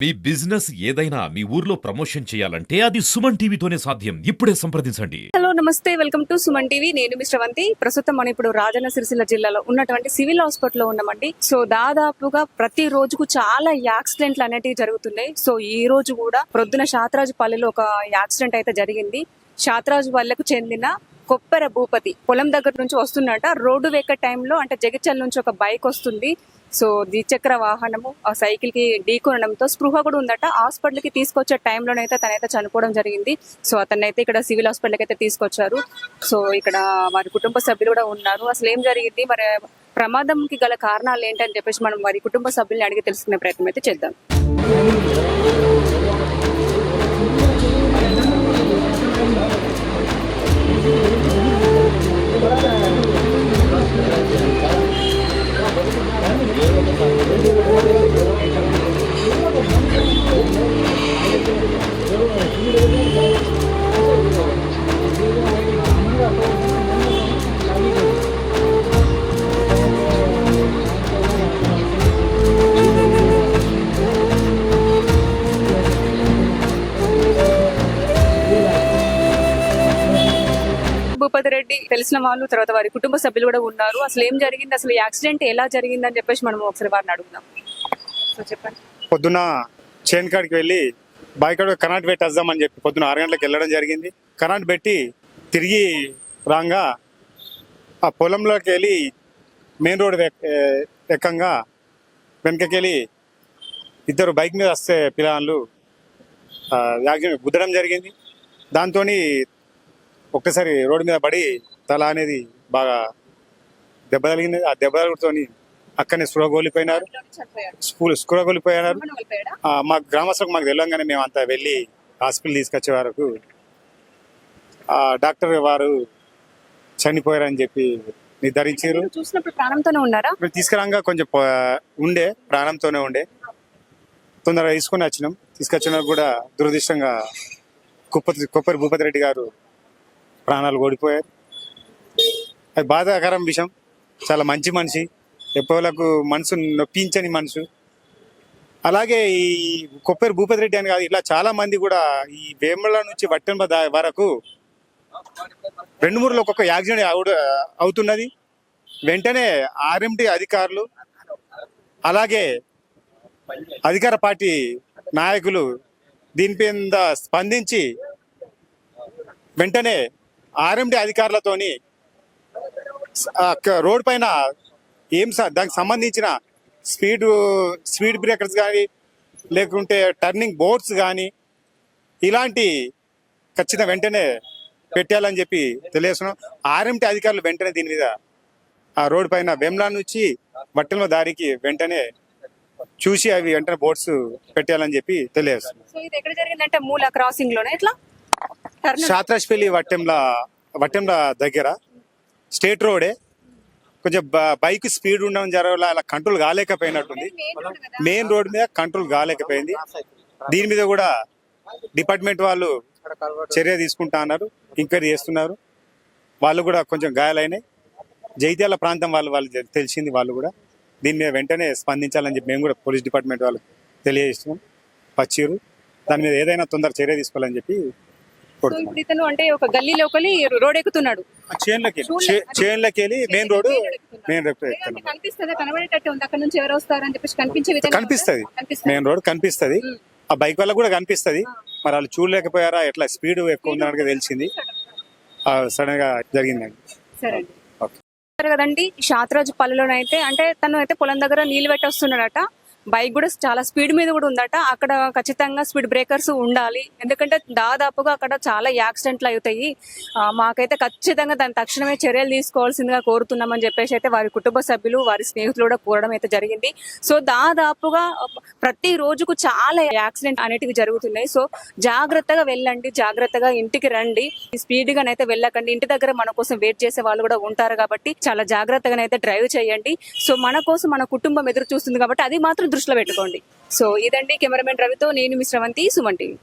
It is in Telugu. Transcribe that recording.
మీ బిజినెస్ ఏదైనా మీ ఊర్లో ప్రమోషన్ చేయాలంటే అది సుమన్ టీవీతోనే సాధ్యం. ఇప్పుడే సంప్రదించండి. హలో నమస్తే, వెల్కమ్ టు సుమన్ టీవీ. నేను మీ శ్రవంతి. ప్రస్తుతం మనం ఇప్పుడు రాజన్న సిరిసిల్ల జిల్లాలో ఉన్నటువంటి సివిల్ హాస్పిటల్ లో ఉన్నామండి. సో దాదాపుగా ప్రతి రోజుకు చాలా యాక్సిడెంట్లు అనేటివి జరుగుతున్నాయి. సో ఈ రోజు కూడా ప్రొద్దున శాతరాజుపల్లిలో ఒక యాక్సిడెంట్ అయితే జరిగింది. శాతరాజుపల్లెకు చెందిన కొప్పెర భూపతి పొలం దగ్గర నుంచి వస్తున్నట. రోడ్డు వెక్క టైంలో అంటే జగిత్యాల నుంచి ఒక బైక్ వస్తుంది. సో ద్విచక్ర వాహనము ఆ సైకిల్ కి ఢీకొనడంతో స్పృహ కూడా ఉందట. హాస్పిటల్ కి తీసుకొచ్చే టైంలోనైతే తనైతే చనిపోవడం జరిగింది. సో అతనైతే ఇక్కడ సివిల్ హాస్పిటల్ కి అయితే తీసుకొచ్చారు. సో ఇక్కడ వారి కుటుంబ సభ్యులు కూడా ఉన్నారు. అసలు ఏం జరిగింది, మరి ప్రమాదంకి గల కారణాలు ఏంటని చెప్పేసి మనం వారి కుటుంబ సభ్యుల్ని అడిగి తెలుసుకునే ప్రయత్నం అయితే చేద్దాం. భూపతి రెడ్డి తెలిసిన వాళ్ళు, తర్వాత వారి కుటుంబ సభ్యులు కూడా ఉన్నారు. అసలు ఏం జరిగింది, అసలు యాక్సిడెంట్ ఎలా జరిగింది అని చెప్పేసి మనం ఒకసారి వారిని అడుగుదాం. సో చెప్పండి. పొద్దున్న చైన్ కాడికి వెళ్ళి బైక్ కరెంట్ పెట్టి వద్దామని చెప్పి పొద్దున్న 6 గంటలకు వెళ్ళడం జరిగింది. కరెంట్ పెట్టి తిరిగి రాగా ఆ పొలంలోకి వెళ్ళి మెయిన్ రోడ్ ఎక్కంగా వెనకకి వెళ్ళి ఇద్దరు బైక్ మీద వస్తే పిల్లలు యాక్సిడెంట్ గుద్దడం జరిగింది. దాంతో ఒక్కసారి రోడ్డు మీద పడి తల అనేది బాగా దెబ్బ తగిలింది. ఆ దెబ్బ తగులుతో అక్కడనే స్పృహ కోల్పోయినారు. మా గ్రామస్తులకు మాకు తెలియగానే మేము అంతా వెళ్ళి హాస్పిటల్ తీసుకొచ్చే వరకు డాక్టర్ వారు చనిపోయారని చెప్పి నిర్ధారించారు. చూసినప్పుడు ప్రాణంతోనే ఉన్నారా? తీసుకురాగా కొంచెం ప్రాణంతోనే ఉండే. తొందరగా తీసుకొని వచ్చినాం. తీసుకొచ్చినా కూడా దురదృష్టంగా కొప్పరి భూపతి రెడ్డి గారు ప్రాణాలు ఓడిపోయారు. అది బాధాకరం విషయం. చాలా మంచి మనిషి, ఎప్పటికు మనసు నొప్పించని మనసు. అలాగే ఈ కొప్పరి భూపతి రెడ్డి అని కాదు, ఇట్లా చాలా మంది కూడా ఈ వేముల నుంచి వట్టెంబ వరకు 2-3 ఒక్కొక్క యాక్సిడెంట్ అవుతున్నది. వెంటనే ఆర్ఎంటీ అధికారులు అలాగే అధికార పార్టీ నాయకులు దీనిపై స్పందించి వెంటనే ఆర్ఎంటీ అధికారులతోని రోడ్ పైన దానికి సంబంధించిన స్పీడ్ బ్రేకర్స్ కానీ లేకుంటే టర్నింగ్ బోర్డ్స్ కానీ ఇలాంటి ఖచ్చితంగా వెంటనే పెట్టాలని చెప్పి తెలియజేస్తున్నాం. ఆర్ఎంటీ అధికారులు వెంటనే దీని మీద ఆ రోడ్ పైన వేమ్లా నుంచి వట్టెల దారికి వెంటనే చూసి అవి వెంటనే బోర్డ్స్ పెట్టాలని చెప్పి తెలియజేస్తున్నాం. శాతరాజ్పల్లి వట్టెంల దగ్గర స్టేట్ రోడే కొంచెం బైక్ స్పీడ్ ఉండడం జరగల అలా కంట్రోల్ కాలేకపోయినట్టుంది. మెయిన్ రోడ్ మీద కంట్రోల్ కాలేకపోయింది. దీని మీద కూడా డిపార్ట్మెంట్ వాళ్ళు చర్య తీసుకుంటా అన్నారు, ఎంక్వైరీ చేస్తున్నారు. వాళ్ళు కూడా కొంచెం గాయాలైనాయి. జైత్యాల ప్రాంతం వాళ్ళు తెలిసింది. వాళ్ళు కూడా దీని మీద వెంటనే స్పందించాలని చెప్పి మేము కూడా పోలీస్ డిపార్ట్మెంట్ వాళ్ళు తెలియజేస్తున్నాం. పచ్చిరు దాని మీద ఏదైనా తొందర చర్య తీసుకోవాలని చెప్పి ఇతను అంటే ఒక గల్లీలోకి రోడ్ ఎక్కుతున్నాడు. చైన్లకి వెళ్ళి మెయిన్ రోడ్ కనిపిస్తుంది. మెయిన్ రోడ్ కనిపిస్తుంది. ఆ బైక్ వల్ల కూడా కనిపిస్తుంది. మరి వాళ్ళు చూడలేకపోయారా, ఎట్లా స్పీడ్ ఎక్కువ ఉందని తెలిసింది. సడన్ గా జరిగిందండి. కదండి, శాతరాజుపల్లిలోనైతే అంటే తను అయితే పొలం దగ్గర నీళ్లు పెట్టి వస్తున్నాడట. బైక్ కూడా చాలా స్పీడ్ మీద కూడా ఉందట. అక్కడ ఖచ్చితంగా స్పీడ్ బ్రేకర్స్ ఉండాలి, ఎందుకంటే దాదాపుగా అక్కడ చాలా యాక్సిడెంట్లు అవుతాయి. మాకైతే ఖచ్చితంగా దాని తక్షణమే చర్యలు తీసుకోవాల్సిందిగా కోరుతున్నామని చెప్పేసి అయితే వారి కుటుంబ సభ్యులు, వారి స్నేహితులు కూడా కోరడం అయితే జరిగింది. సో దాదాపుగా ప్రతి రోజుకు చాలా యాక్సిడెంట్ అనేటివి జరుగుతున్నాయి. సో జాగ్రత్తగా వెళ్ళండి, జాగ్రత్తగా ఇంటికి రండి, స్పీడ్ గానైతే వెళ్ళకండి. ఇంటి దగ్గర మన కోసం వెయిట్ చేసే వాళ్ళు కూడా ఉంటారు కాబట్టి చాలా జాగ్రత్తగానైతే డ్రైవ్ చేయండి. సో మన కోసం మన కుటుంబం ఎదురు చూస్తుంది కాబట్టి అది మాత్రం దృష్టిలో పెట్టుకోండి. సో ఇదండి, కెమెరామెన్ రవితో నేను మీ శ్రవంతి, సుమన్ టీవీ.